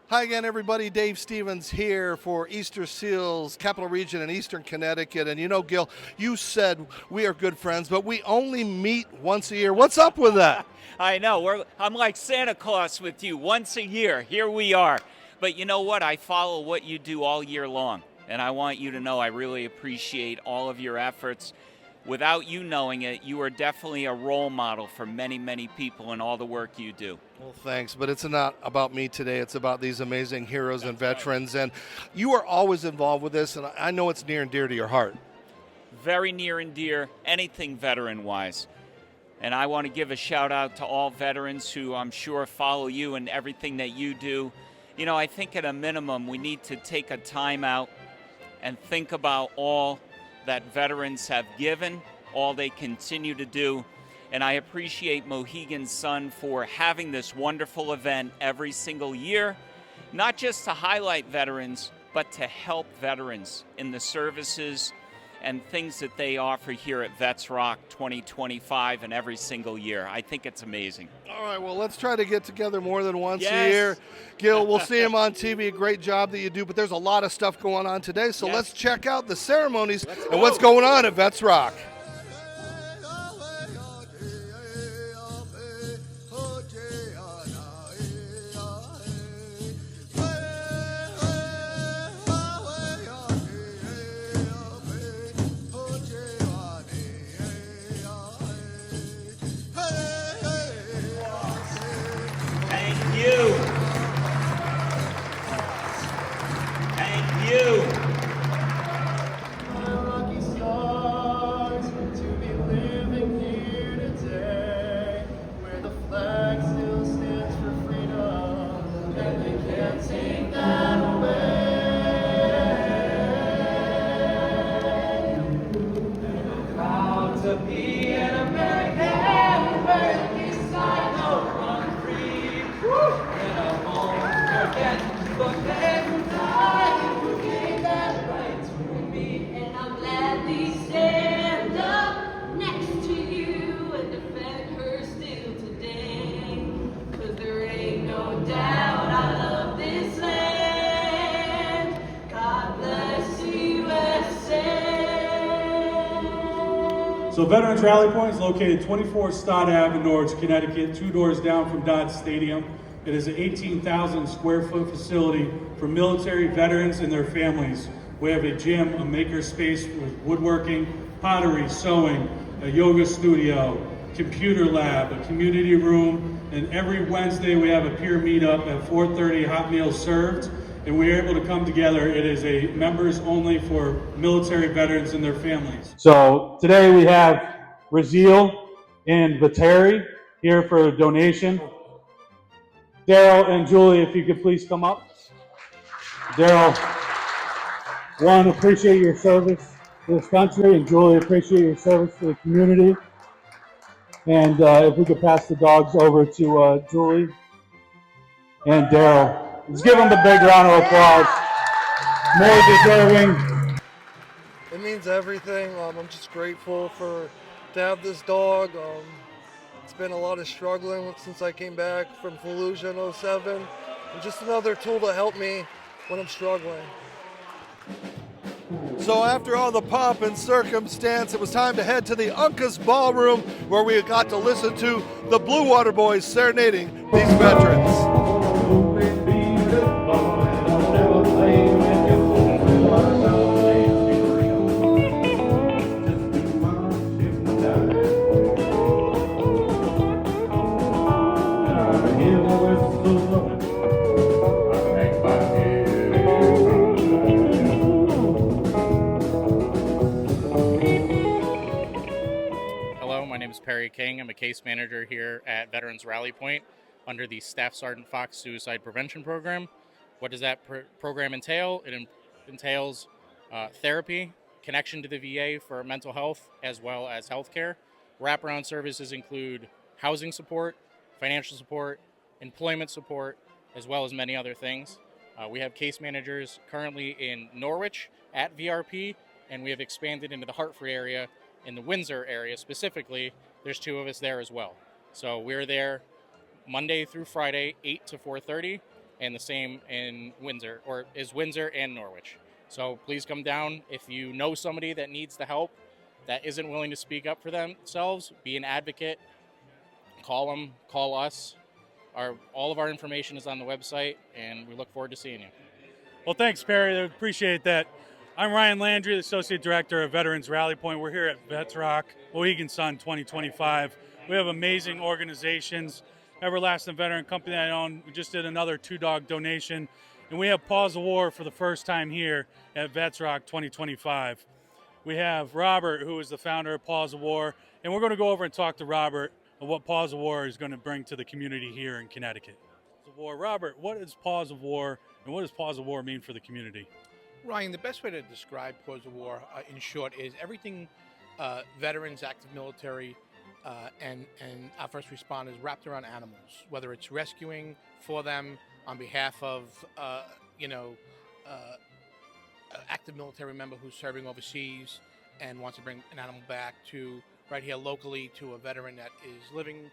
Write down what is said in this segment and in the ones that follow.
Hi again, everybody. Dave Stevens here for Easterseals, Capital Region in Eastern Connecticut. And you know, Gil, you said we are good friends, but we only meet once a year. What's up with that? I know. I'm like Santa Claus with you once a year. Here we are. But you know what? I follow what you do all year long. And I want you to know I really appreciate all of your efforts. Without you knowing it, you are definitely a role model for many, many people in all the work you do. Well, thanks, but it's not about me today. It's about these amazing heroes and veterans. Right. And you are always involved with this, and I know it's near and dear to your heart. Very near and dear, anything veteran-wise. And I want to give a shout out to all veterans who I'm sure follow you and everything that you do. You know, I think at a minimum we need to take a time out and think about all that veterans have given, all they continue to do. And I appreciate Mohegan Sun for having this wonderful event every single year, not just to highlight veterans, but to help veterans in the services and things that they offer here at VETS Rock 2025 and every single year. I think it's amazing. All right, well, let's try to get together more than once a Yes. year. Gil, we'll see him on TV. A great job that you do, but there's a lot of stuff going on today, so Yes. let's check out the ceremonies Let's and go. what's going on at VETS Rock. Thank you. Thank you. Lucky stars to be living here today, where the flag still stands for freedom, and they can't take that away. And I'm proud to be an American, where this I know I'm free, and I won't forget the men who died, who gave that right to me. And I'll gladly stand up next to you and defend her still today. 'Cause there ain't no doubt I love this land. God bless USA. So Veterans Rally Point is located 24 Stott Ave in Norwich, Connecticut, 2 doors down from Dodge Stadium. It is an 18,000 square foot facility for military veterans and their families. We have a gym, a maker space with woodworking, pottery, sewing, a yoga studio, computer lab, a community room, and every Wednesday we have a peer meetup at 4:30, hot meals served, and we are able to come together. It is a members only for military veterans and their families. So today we have Raziel and Vateri here for a donation. Daryl and Julie, if you could please come up. Daryl, one, appreciate your service to this country, and Julie, appreciate your service to the community. And if we could pass the dogs over to Julie and Daryl. Let's give them a big round of applause. More deserving. It means everything. I'm just grateful to have this dog. It's been a lot of struggling since I came back from Fallujah in 07. And just another tool to help me when I'm struggling. So after all the pomp and circumstance, it was time to head to the Uncas Ballroom, where we got to listen to the Blue Water Boys serenading these veterans. Hello, my name is Perry King. I'm a case manager here at Veterans Rally Point under the Staff Sergeant Fox Suicide Prevention Program. What does that program entail? It entails therapy, connection to the VA for mental health, as well as healthcare. Wraparound services include housing support, financial support, employment support, as well as many other things. We have case managers currently in Norwich at VRP, and we have expanded into the Hartford area. In the Windsor area specifically, there's 2 of us there as well. So we're there Monday through Friday, 8 to 4:30, and the same in Windsor, or is Windsor and Norwich. So please come down. If you know somebody that needs the help, that isn't willing to speak up for themselves, be an advocate, call them, call us. All of our information is on the website, and we look forward to seeing you. Well, thanks, Perry. I appreciate that. I'm Ryan Landry, the Associate Director of Veterans Rally Point. We're here at VETS Rock, Mohegan Sun 2025. We have amazing organizations. Everlasting Veteran Company I own, we just did another 2-dog donation. And we have Paws of War for the first time here at VETS Rock 2025. We have Robert, who is the founder of Paws of War. And we're going to go over and talk to Robert of what Paws of War is going to bring to the community here in Connecticut. Paws of War. Robert, what is Paws of War, and what does Paws of War mean for the community? Ryan, the best way to describe Paws of War, in short, is everything veterans, active military, and our first responders wrapped around animals, whether it's rescuing for them on behalf of, active military member who's serving overseas and wants to bring an animal back, to right here locally to a veteran that is living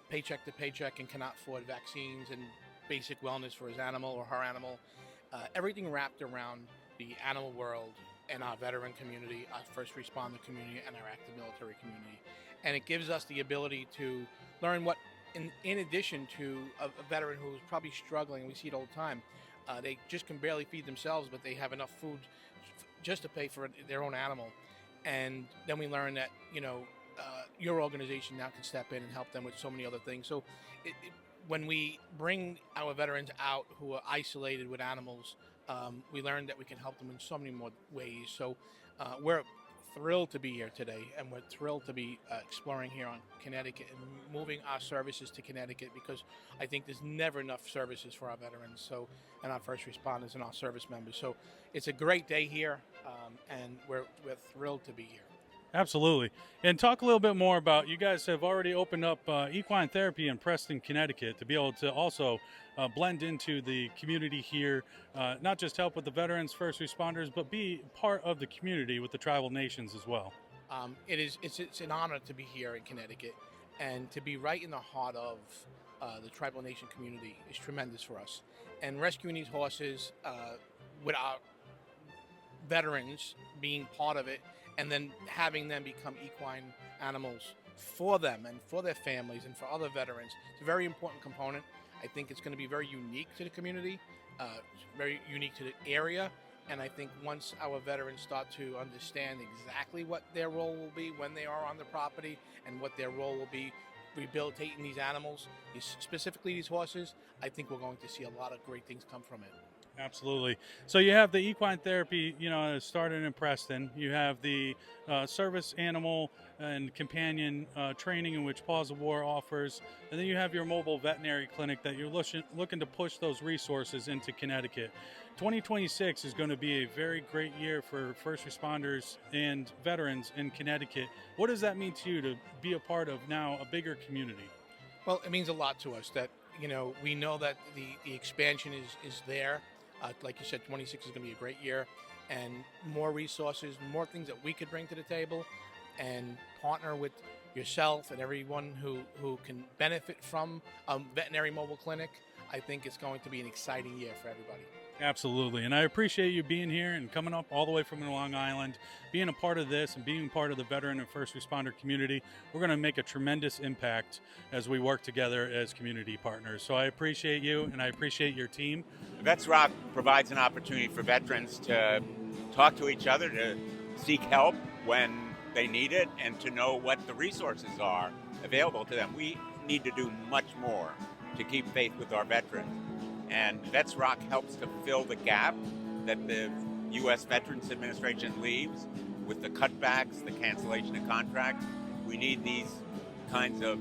paycheck to paycheck and cannot afford vaccines and basic wellness for his animal or her animal. Everything wrapped around the animal world and our veteran community, our first responder community, and our active military community. And it gives us the ability to learn what, in addition to a veteran who's probably struggling, we see it all the time, they just can barely feed themselves, but they have enough food just to pay for their own animal. And then we learn that, your organization now can step in and help them with so many other things. So when we bring our veterans out who are isolated with animals, we learn that we can help them in so many more ways. So we're thrilled to be here today, and we're thrilled to be exploring here on Connecticut and moving our services to Connecticut, because I think there's never enough services for our veterans, and our first responders and our service members. So it's a great day here, and we're thrilled to be here. Absolutely. And talk a little bit more about, you guys have already opened up equine therapy in Preston, Connecticut, to be able to also blend into the community here, not just help with the veterans, first responders, but be part of the community with the tribal nations as well. It's an honor to be here in Connecticut, and to be right in the heart of the tribal nation community is tremendous for us. And rescuing these horses with our veterans being part of it, and then having them become equine animals for them and for their families and for other veterans, it's a very important component. I think it's going to be very unique to the community, very unique to the area. And I think once our veterans start to understand exactly what their role will be when they are on the property, and what their role will be rehabilitating these animals, specifically these horses, I think we're going to see a lot of great things come from it. Absolutely. So you have the equine therapy, started in Preston. You have the service animal and companion training, in which Paws of War offers. And then you have your mobile veterinary clinic that you're looking to push those resources into Connecticut. 2026 is going to be a very great year for first responders and veterans in Connecticut. What does that mean to you to be a part of now a bigger community? Well, it means a lot to us that, we know that the expansion is there. Like you said, 26 is going to be a great year, and more resources, more things that we could bring to the table, and partner with yourself and everyone who can benefit from a veterinary mobile clinic. I think it's going to be an exciting year for everybody. Absolutely. And I appreciate you being here and coming up all the way from Long Island, being a part of this and being part of the veteran and first responder community. We're going to make a tremendous impact as we work together as community partners. So I appreciate you, and I appreciate your team. VETS Rock provides an opportunity for veterans to talk to each other, to seek help when they need it, and to know what the resources are available to them. We need to do much more to keep faith with our veterans. And VETS Rock helps to fill the gap that the U.S. Veterans Administration leaves with the cutbacks, the cancellation of contracts. We need these kinds of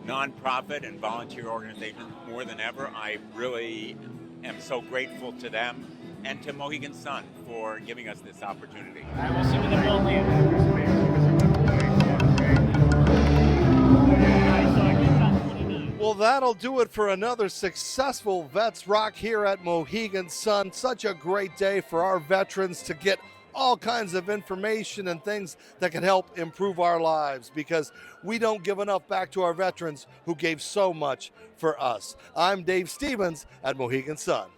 nonprofit and volunteer organizations more than ever. I really am so grateful to them and to Mohegan Sun for giving us this opportunity. I will see what the build Well, that'll do it for another successful VETS Rock here at Mohegan Sun. Such a great day for our veterans to get all kinds of information and things that can help improve our lives, because we don't give enough back to our veterans who gave so much for us. I'm Dave Stevens at Mohegan Sun.